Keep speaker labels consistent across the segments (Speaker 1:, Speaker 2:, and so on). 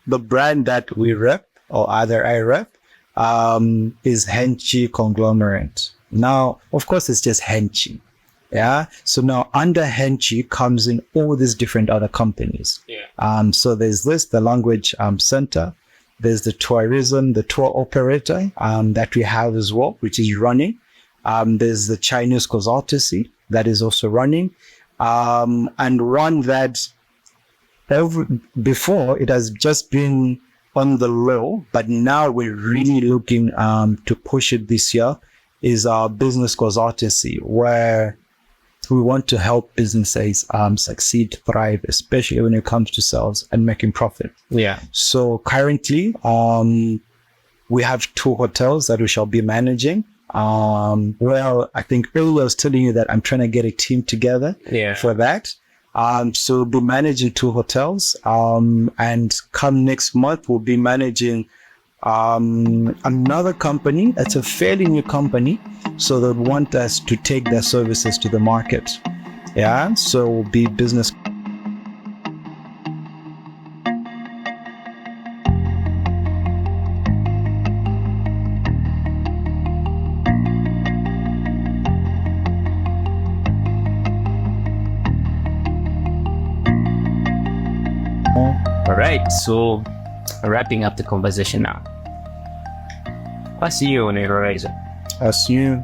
Speaker 1: The brand that we rep, or either I rep, is Henchi Conglomerate. Now, of course, it's just Henchi. Yeah. So now under Henchi comes in all these different other companies.
Speaker 2: Yeah.
Speaker 1: So there's the language center. There's the tourism, the tour operator that we have as well, which is running. There's the Chinese consultancy that is also running. And run that before it has just been on the low, but now we're really looking to push it this year, is our business consultancy, where we want to help businesses succeed, thrive, especially when it comes to sales and making profit.
Speaker 2: Yeah.
Speaker 1: So currently, we have 2 hotels that we shall be managing. Well, I think earlier I was telling you that I'm trying to get a team together for that. So we'll be managing 2 hotels. And come next month, we'll be managing another company. That's a fairly new company. So they want us to take their services to the market. Yeah. So we'll be business.
Speaker 2: All right. So wrapping up the conversation now. What's you on the horizon?
Speaker 1: As you.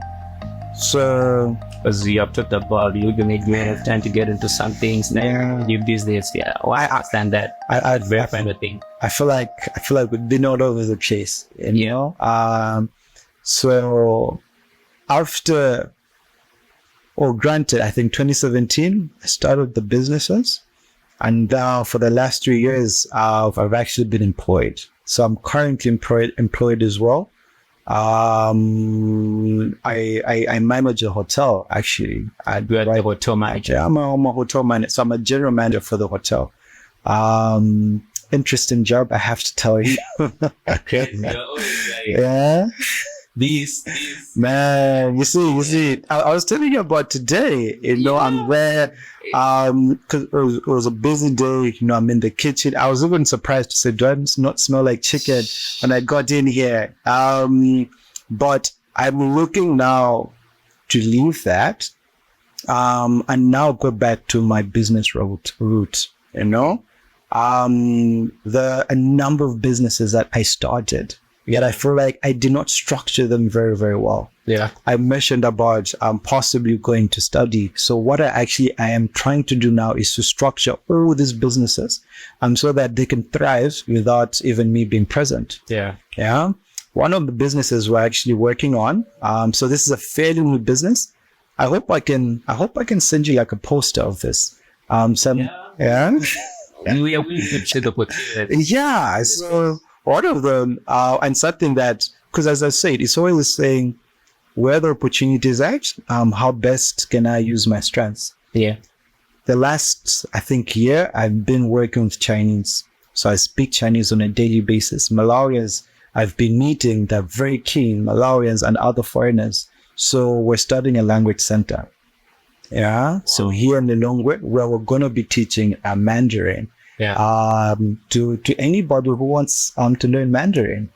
Speaker 1: So
Speaker 2: As you have talked about, you're gonna have time to get into some things now. You these days, yeah. Well, I understand that.
Speaker 1: I
Speaker 2: Very kind of thing.
Speaker 1: I feel like we've been all over the place, and you know. So after, or granted, I think 2017, I started the businesses, and now for the last 3 years, I've actually been employed. So I'm currently employed as well. I manage a hotel actually.
Speaker 2: You are the hotel manager.
Speaker 1: I'm a hotel manager. So I'm a general manager for the hotel. Interesting job, I have to tell you.
Speaker 2: Okay.
Speaker 1: Yeah.
Speaker 2: These.
Speaker 1: Man, you see, I was telling you about today, you know, I'm there, cause it was a busy day, you know, I'm in the kitchen. I was even surprised to say, do I not smell like chicken when I got in here? But I'm looking now to leave that, and now go back to my business route, you know. A number of businesses that I started, yet I feel like I did not structure them very, very well.
Speaker 2: Yeah.
Speaker 1: I mentioned about possibly going to study. So what I am trying to do now is to structure all these businesses so that they can thrive without even me being present.
Speaker 2: Yeah.
Speaker 1: Yeah. One of the businesses we're actually working on. So this is a fairly new business. I hope I can send you like a poster of this. Yeah.
Speaker 2: We are willing to share the opportunity.
Speaker 1: Yeah. So one of them, and something that, because as I said, it's always saying where the opportunity is at, how best can I use my strengths?
Speaker 2: Yeah.
Speaker 1: The last, I think, year, I've been working with Chinese. So I speak Chinese on a daily basis. Malawians, I've been meeting, they're very keen, Malawians and other foreigners. So we're starting a language center. Yeah. Wow. So here in Lilongwe, where we're going to be teaching Mandarin.
Speaker 2: Yeah.
Speaker 1: To anybody who wants to learn Mandarin.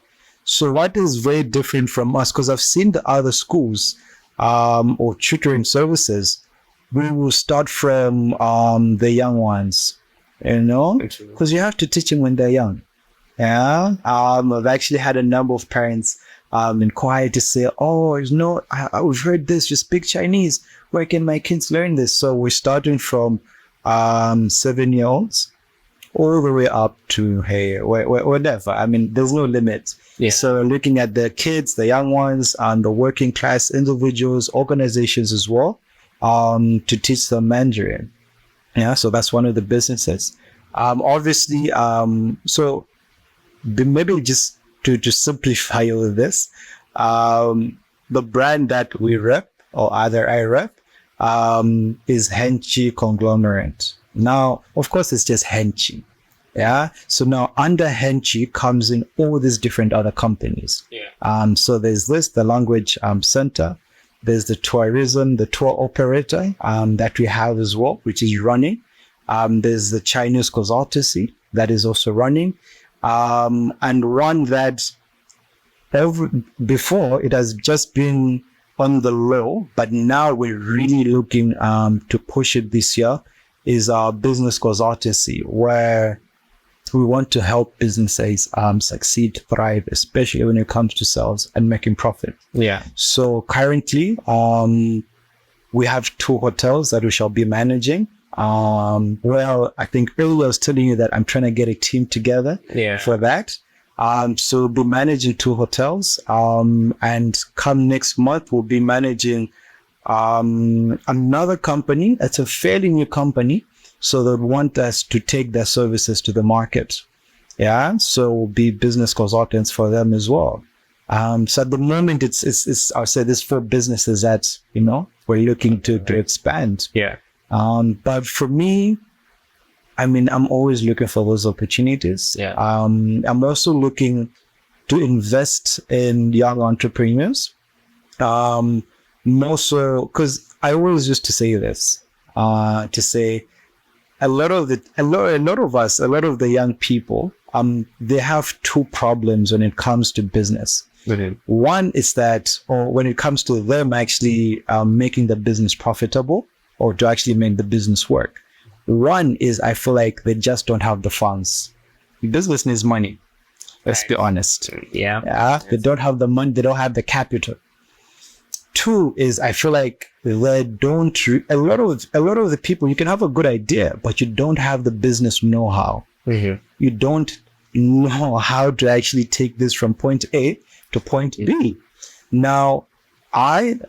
Speaker 1: So what is very different from us, because I've seen the other schools or tutoring services, we will start from the young ones, you know, because you have to teach them when they're young. Yeah. I've actually had a number of parents inquire to say, oh, you know, I've heard this, you speak Chinese. Where can my kids learn this? So we're starting from 7-year-olds all the way up to, hey, whatever. I mean, there's no limit.
Speaker 2: Yeah.
Speaker 1: So looking at the kids, the young ones, and the working class individuals, organizations as well, to teach them Mandarin. Yeah, so that's one of the businesses. Obviously, so maybe just to simplify all of this, the brand that we rep, or either I rep, is Henchi Conglomerate. Now, of course, it's just Henchi. Yeah. So now under Henchi comes in all these different other companies.
Speaker 2: Yeah.
Speaker 1: So there's the language center. There's the tourism, the tour operator that we have as well, which is running. There's the Chinese consultancy that is also running, and one that before it has just been on the low, but now we're really looking to push it this year, is our business consultancy, where we want to help businesses succeed, thrive, especially when it comes to sales and making profit.
Speaker 2: Yeah.
Speaker 1: So currently, we have 2 hotels that we shall be managing. Well, I think earlier I was telling you that I'm trying to get a team together for that. So we'll be managing 2 hotels. And come next month, we'll be managing another company. It's a fairly new company. So they want us to take their services to the market. Yeah. So we'll be business consultants for them as well. So at the moment, it's I'll say there's 4 businesses that, we're looking to expand.
Speaker 2: Yeah.
Speaker 1: But for me, I mean, I'm always looking for those opportunities.
Speaker 2: Yeah.
Speaker 1: I'm also looking to invest in young entrepreneurs. More so, because I always used to say this, to say a lot of the young people, they have 2 problems when it comes to business.
Speaker 2: Mm-hmm.
Speaker 1: One is that, or when it comes to them actually making the business profitable, or to actually make the business work. One is, I feel like they just don't have the funds. Business needs money. Let's be honest.
Speaker 2: Yeah.
Speaker 1: They don't have the money. They don't have the capital. 2 is, I feel like they don't. A lot of the people, you can have a good idea, but you don't have the business know-how.
Speaker 2: Mm-hmm.
Speaker 1: You don't know how to actually take this from point A to point B. Now, I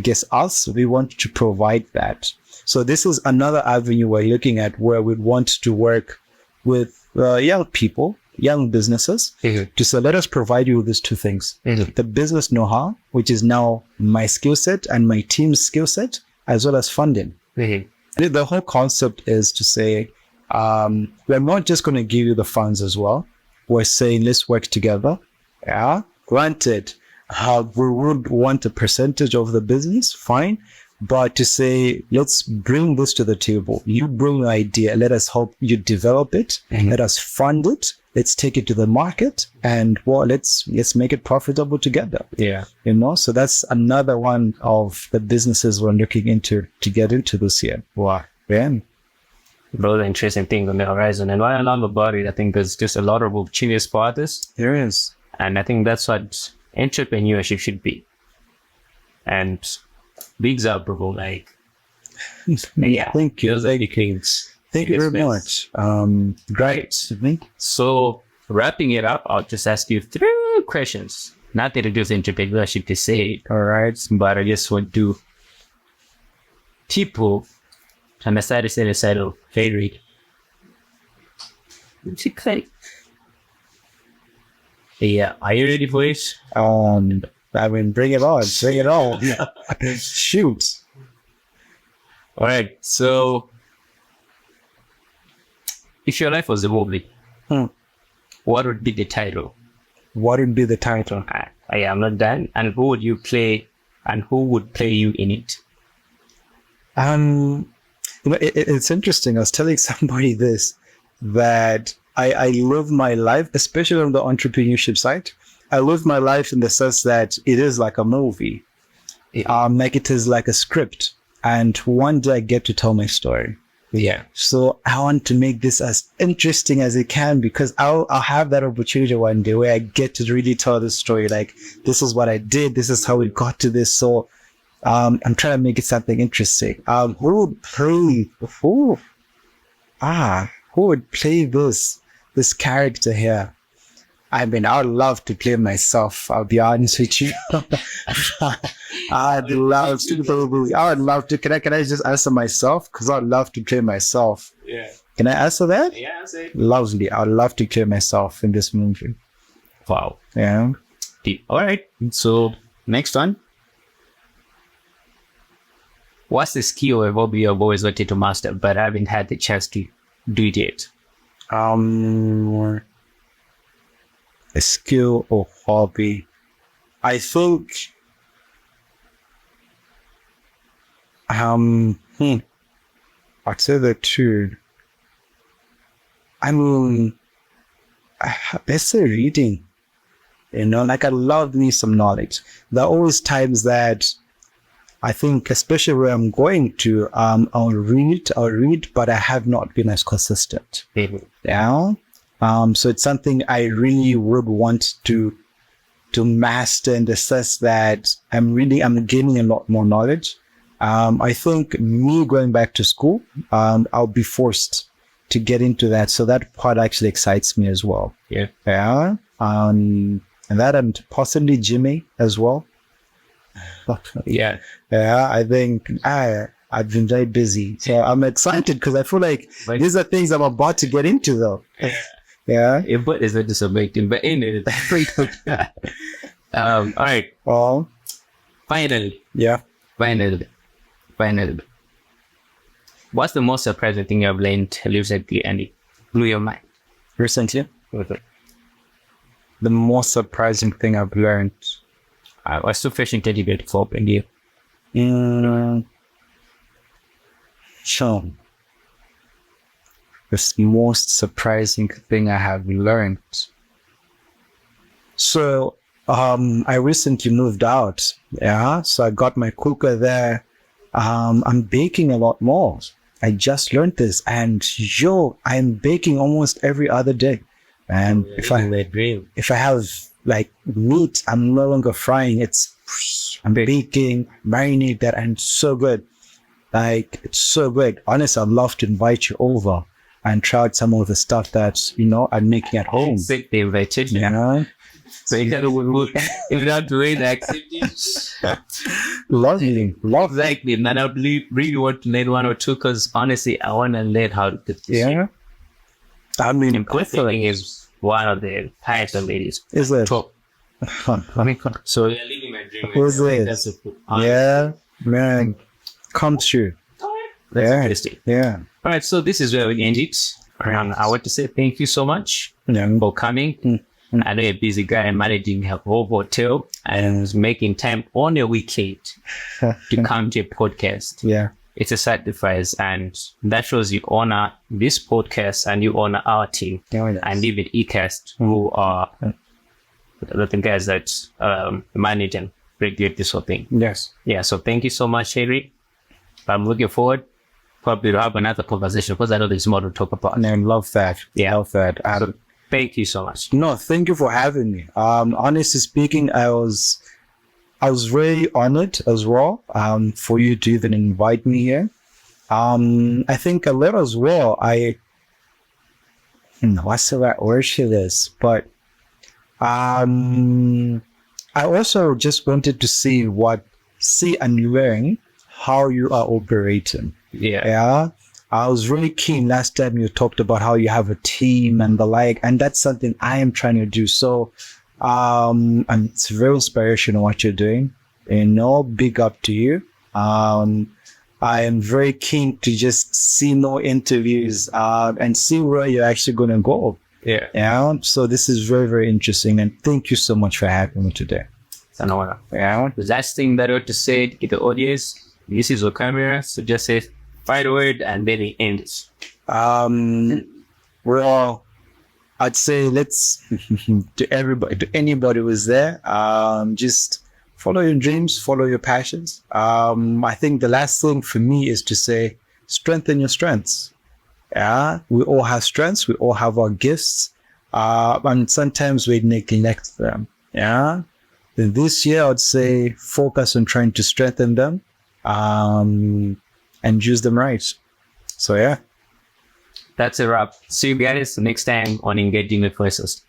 Speaker 1: guess we want to provide that. So this is another avenue we're looking at, where we want to work with young people, young businesses, to say, let us provide you with these 2 things. The business know-how, which is now my skill set and my team's skill set, as well as funding. The whole concept is to say, we're not just going to give you the funds as well. We're saying, let's work together. Yeah, granted, we would want a percentage of the business, fine. But to say, let's bring this to the table. You bring the idea. Let us help you develop it. Let us fund it. Let's take it to the market, and let's make it profitable together.
Speaker 2: Yeah.
Speaker 1: So that's another one of the businesses we're looking into to get into this year.
Speaker 2: Wow.
Speaker 1: Yeah.
Speaker 2: Those are interesting things on the horizon. And what I love about it, I think there's just a lot of opportunities for others.
Speaker 1: There is.
Speaker 2: And I think that's what entrepreneurship should be. And bigs up, bro. Like, yeah.
Speaker 1: Thank you.
Speaker 2: Those are the things.
Speaker 1: Thank you very much. Great.
Speaker 2: So, wrapping it up, I'll just ask you 3 questions. Not that it does entrepreneurship to say, all right, but I just want to people, I'm excited to say the title, favorite. Yeah, are you ready for it?
Speaker 1: I mean, bring it on. Bring it on. Shoot.
Speaker 2: All right. So, if your life was a movie, what would be the title?
Speaker 1: What would be the title?
Speaker 2: I am not done. And who would you play? And who would play you in it?
Speaker 1: It's interesting. I was telling somebody this, that I live my life, especially on the entrepreneurship side. I live my life in the sense that it is like a movie. Like it is like a script. And one day I get to tell my story.
Speaker 2: Yeah.
Speaker 1: So I want to make this as interesting as it can, because I'll have that opportunity one day where I get to really tell the story. Like, this is what I did. This is how we got to this. So I'm trying to make it something interesting. Who would play this character here? I mean, I would love to play myself. I'll be honest with you. I'd love to. Can I just answer myself? Because I'd love to play myself.
Speaker 2: Yeah.
Speaker 1: Can I answer that?
Speaker 2: Yeah, answer it.
Speaker 1: Lovely. I'd love to play myself in this movie.
Speaker 2: Wow.
Speaker 1: Yeah.
Speaker 2: All right. So, next one. What's the skill or hobby you've always wanted to master but haven't had the chance to do it yet?
Speaker 1: A skill or hobby. I think I'd say the two. I mean, let's say reading. Like I love me some knowledge. There are always times that I think, especially where I'm going to, I'll read, but I have not been as consistent. Yeah. So it's something I really would want to master in the sense that I'm gaining a lot more knowledge. I think me going back to school, I'll be forced to get into that. So that part actually excites me as well.
Speaker 2: Yeah.
Speaker 1: Yeah. And that, and possibly Jimmy as well.
Speaker 2: Yeah.
Speaker 1: Yeah. I think I've been very busy. So I'm excited because I feel like these are things I'm about to get into though. Yeah.
Speaker 2: But it's not disappointing. But anyway, all right.
Speaker 1: Well,
Speaker 2: Finally.
Speaker 1: yeah.
Speaker 2: Finally. What's the most surprising thing you've learned recently and it blew your mind?
Speaker 1: Recently, the most surprising thing I've learned.
Speaker 2: I was too fresh and get for open you.
Speaker 1: Sure. The most surprising thing I have learned. So, I recently moved out. Yeah. So I got my cooker there. I'm baking a lot more. I just learned this, and I'm baking almost every other day. And if I have like meat, I'm no longer frying. I'm baking, marinate that, and it's so good. Like, it's so good. Honestly, I'd love to invite you over and try out some of the stuff that, I'm making at home.
Speaker 2: Sick, they invited you.
Speaker 1: Yeah.
Speaker 2: So you gotta work. If not doing the activities.
Speaker 1: Lovely.
Speaker 2: Exactly. And I really want to learn one or two because honestly, I want to learn how to do this.
Speaker 1: Yeah. I mean,
Speaker 2: Impressive is one of the highest abilities.
Speaker 1: Is it?
Speaker 2: Top. So you're living my dream.
Speaker 1: Who's this?
Speaker 2: That's a good.
Speaker 1: Yeah, man. Come true.
Speaker 2: That's
Speaker 1: Yeah.
Speaker 2: interesting.
Speaker 1: Yeah.
Speaker 2: All right. So this is where we end it. And I want to say thank you so much
Speaker 1: Yeah.
Speaker 2: for coming. I know you're a busy guy and managing a whole hotel and making time on a weekend to come to a podcast.
Speaker 1: Yeah.
Speaker 2: It's a sacrifice, and that shows you honor this podcast and you honor our team and even eCast, who are the guys that manage and regulate this whole thing.
Speaker 1: Yes.
Speaker 2: Yeah, so thank you so much, Harry. I'm looking forward probably to have another conversation because I know there's more to talk about.
Speaker 1: And love that.
Speaker 2: Yeah.
Speaker 1: Love that.
Speaker 2: Thank you so much.
Speaker 1: No, thank you for having me. Honestly speaking, I was really honored as well, for you to even invite me here. I think a little as well, what's the right word for this? But, I also just wanted to see and learn how you are operating.
Speaker 2: Yeah.
Speaker 1: Yeah. I was really keen last time you talked about how you have a team and the like, and that's something I am trying to do. So, and it's very inspirational what you're doing. Big up to you. I am very keen to just see more interviews, and see where you're actually going to go.
Speaker 2: Yeah.
Speaker 1: Yeah. So this is very, very interesting, and thank you so much for having me today. Yeah.
Speaker 2: The last thing that I want to say to the audience, this is your camera, so just say final word and then it ends.
Speaker 1: Well, I'd say let's to anybody who's there, just follow your dreams, follow your passions. I think the last thing for me is to say, strengthen your strengths. Yeah, we all have strengths, we all have our gifts, and sometimes we neglect them. Yeah, this year I'd say focus on trying to strengthen them, and use them right. So yeah.
Speaker 2: That's a wrap. See you guys next time on Engaging with Voices.